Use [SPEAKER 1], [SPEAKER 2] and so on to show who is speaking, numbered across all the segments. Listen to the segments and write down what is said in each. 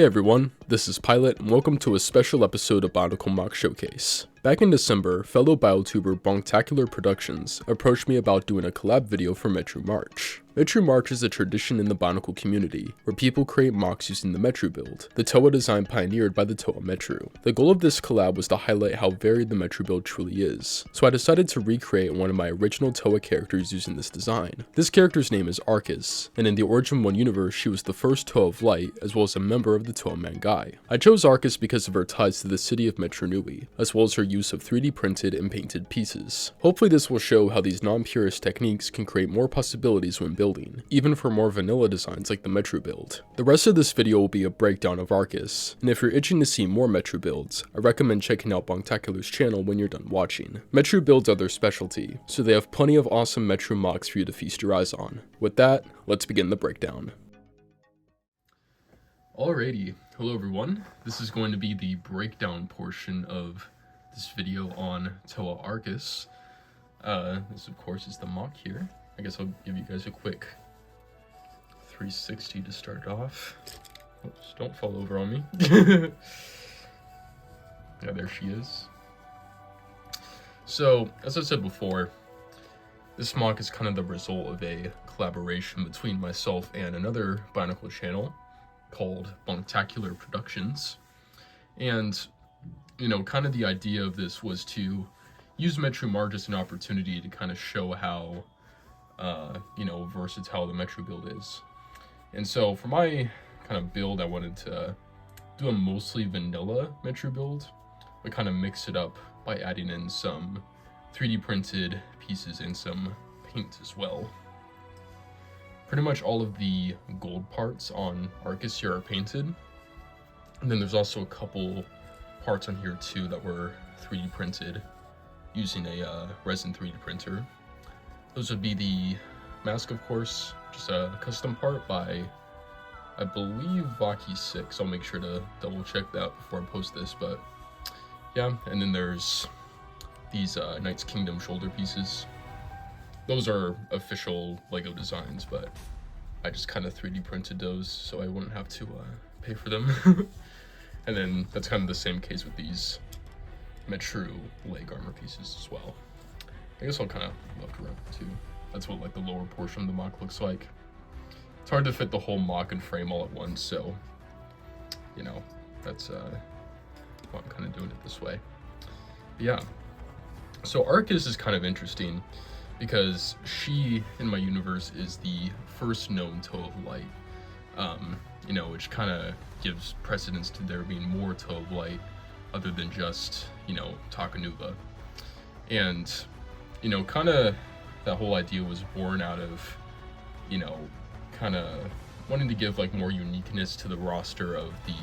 [SPEAKER 1] Hey everyone, this is Pilot, and welcome to a special episode of Bionicle Mock Showcase. Back in December, fellow BioTuber Bonktacular Productions approached me about doing a collab video for Metru March. Metru March is a tradition in the Bionicle community, where people create mocks using the Metru build, the Toa design pioneered by the Toa Metru. The goal of this collab was to highlight how varied the Metru build truly is, so I decided to recreate one of my original Toa characters using this design. This character's name is Arcus, and in the Origin 1 universe she was the first Toa of Light, as well as a member of the Toa Mangai. I chose Arcus because of her ties to the city of Metru Nui, as well as her use of 3D printed and painted pieces. Hopefully this will show how these non-purist techniques can create more possibilities when building, even for more vanilla designs like the Metru build. The rest of this video will be a breakdown of Arcus, and if you're itching to see more Metru builds, I recommend checking out Bonktacular's channel when you're done watching. Metru builds are their specialty, so they have plenty of awesome Metru mocks for you to feast your eyes on. With that, let's begin the breakdown. Alrighty, hello everyone. This is going to be the breakdown portion of this video on Toa Arcus. This of course is the mock here. I guess I'll give you guys a quick 360 to start off. Oops, don't fall over on me. Yeah, there she is. So, as I said before, this mock is kind of the result of a collaboration between myself and another Bionicle channel called Bonktacular Productions. And you know, kind of the idea of this was to use Metru March as an opportunity to kind of show how, you know, versatile the Metru build is. And so for my kind of build, I wanted to do a mostly vanilla Metru build, but kind of mix it up by adding in some 3D printed pieces and some paint as well. Pretty much all of the gold parts on Arcus here are painted. And then there's also a couple parts on here too that were 3D printed using a resin 3D printer. Those would be the mask, of course, just a custom part by, I believe, Vaki6. I'll make sure to double check that before I post this, but yeah. And then there's these Knight's Kingdom shoulder pieces. Those are official Lego designs, but I just kind of 3D printed those so I wouldn't have to pay for them. And then that's kind of the same case with these Metru leg armor pieces as well. I guess I'll kind of left around too. That's what like the lower portion of the mock looks like. It's hard to fit the whole mock and frame all at once, so you know, that's why I'm kind of doing it this way. But yeah, so Arcus is kind of interesting because she, in my universe, is the first known Toa of Light. You know, which kind of gives precedence to there being more Toa of Light other than just, you know, Takanuva. And, you know, kind of that whole idea was born out of, you know, kind of wanting to give like more uniqueness to the roster of the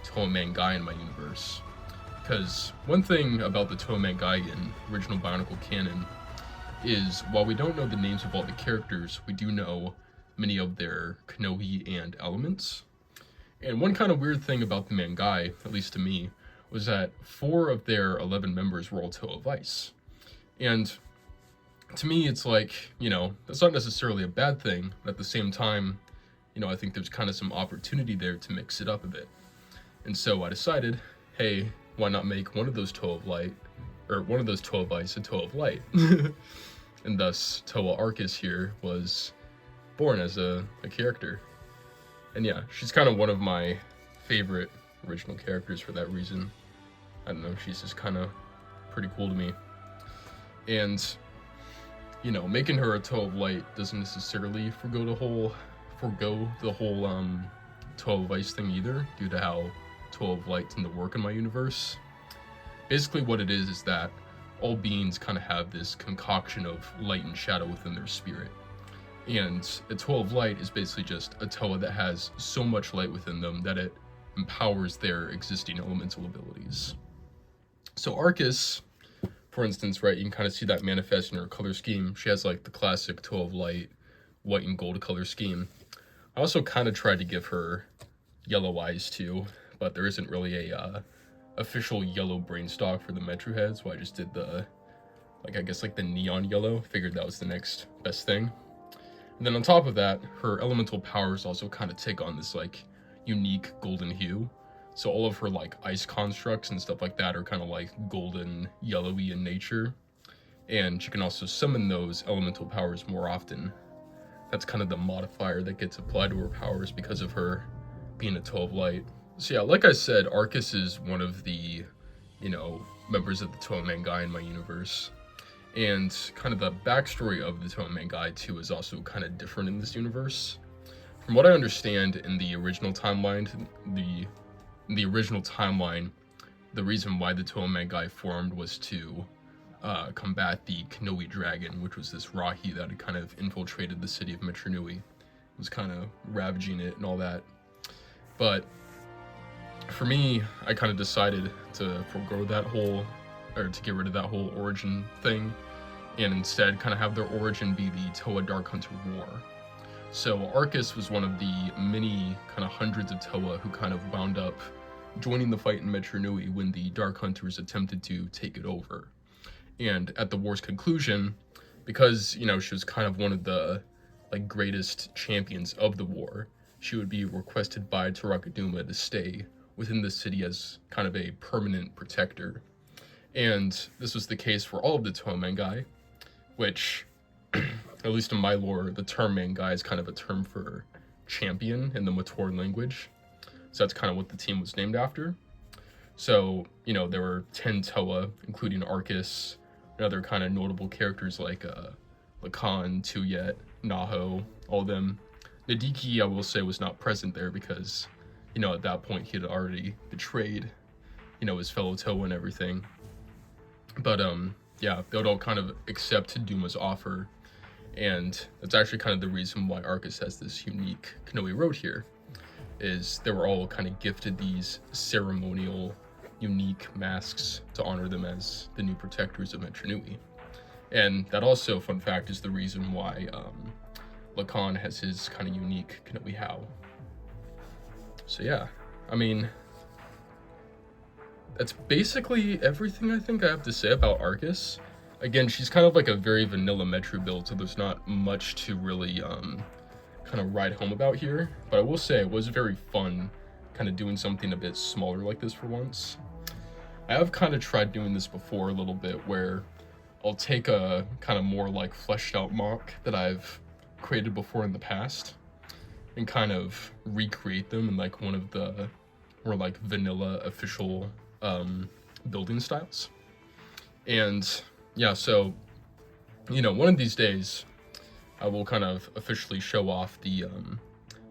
[SPEAKER 1] Toa Mangai in my universe. Because one thing about the Toa Mangai in original Bionicle canon is, while we don't know the names of all the characters, we do know many of their Kanohi and elements. And one kind of weird thing about the Mangai, at least to me, was that 4 of their 11 members were all Toa of Ice. And to me, it's like, you know, that's not necessarily a bad thing, but at the same time, you know, I think there's kind of some opportunity there to mix it up a bit. And so I decided, hey, why not make one of those Toa of Light, or one of those Toa of Ice a Toa of Light? And thus, Toa Arcus here was born as a character. And yeah, she's kind of one of my favorite original characters for that reason. I don't know, she's just kind of pretty cool to me. And, you know, making her a Toa of Light doesn't necessarily forgo the whole Toa of Ice thing either, due to how Toa of Light tend to work in my universe. Basically what it is that all beings kind of have this concoction of light and shadow within their spirit. And a Toa of Light is basically just a Toa that has so much light within them that it empowers their existing elemental abilities. So Arcus, for instance, right, you can kind of see that manifest in her color scheme. She has like the classic Toa of Light, white and gold color scheme. I also kind of tried to give her yellow eyes too, but there isn't really a official yellow brain stock for the Metru head, so I just did the, like, I guess like the neon yellow. Figured that was the next best thing. And then on top of that, her elemental powers also kind of take on this like unique golden hue. So all of her like ice constructs and stuff like that are kind of like golden yellowy in nature. And she can also summon those elemental powers more often. That's kind of the modifier that gets applied to her powers because of her being a Toe of Light. So yeah, like I said, Arcus is one of the, members of the Toa Mangai in my universe. And kind of the backstory of the Toa Mangai too is also kind of different in this universe. From what I understand in the original timeline, the reason why the Toa Mangai formed was to combat the Kanohi Dragon, which was this Rahi that had kind of infiltrated the city of Metru Nui. It was kind of ravaging it and all that. But for me, I kind of decided to forego that whole, or to get rid of that whole origin thing, and instead kind of have their origin be the Toa Dark Hunter War. So Arcus was one of the many kind of hundreds of Toa who kind of wound up joining the fight in Metru Nui when the Dark Hunters attempted to take it over. And at the war's conclusion, because, she was kind of one of the greatest champions of the war, she would be requested by Tarakaduma to stay within the city as kind of a permanent protector. And this was the case for all of the Toa Mangai, which, at least in my lore, the term Mangai is kind of a term for champion in the Matoran language. So that's kind of what the team was named after. So, there were 10 Toa, including Arcus, and other kind of notable characters like Lacan, Tuyet, Naho, all of them. Nadiki, I will say, was not present there because, at that point he had already betrayed, his fellow Toa and everything. But, yeah, they would all kind of accept Duma's offer. And that's actually kind of the reason why Arcus has this unique Kanohi Road here, is they were all kind of gifted these ceremonial, unique masks to honor them as the new protectors of Metru Nui. And that also, fun fact, is the reason why Lacan has his kind of unique Kanohi How. So yeah, I mean, that's basically everything I think I have to say about Arcus. Again, she's kind of like a very vanilla Metru build, so there's not much to really kind of ride home about here. But I will say it was very fun kind of doing something a bit smaller like this for once. I have kind of tried doing this before a little bit, where I'll take a kind of more like fleshed out mock that I've created before in the past and kind of recreate them in like one of the more like vanilla official building styles. And yeah, so one of these days I will kind of officially show off the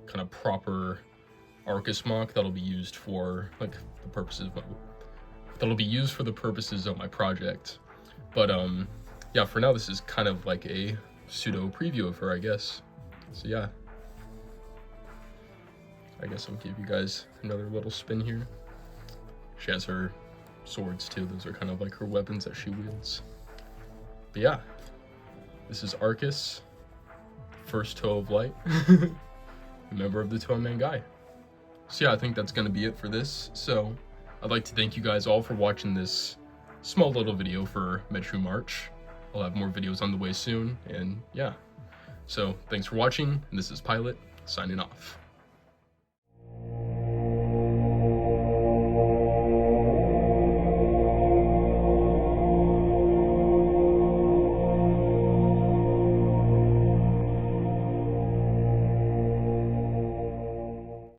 [SPEAKER 1] kind of proper Arcus mock that'll be used for like the purposes of my project. But yeah, for now this is kind of like a pseudo preview of her, I guess. So yeah, I guess I'll give you guys another little spin here. She has her swords too. Those are kind of like her weapons that she wields. But yeah, this is Arcus, first Toe of Light, member of the Toa Mangai. So yeah, I think that's gonna be it for this. So I'd like to thank you guys all for watching this small little video for Metru March. I'll have more videos on the way soon, and yeah. So thanks for watching, and this is Pilot, signing off.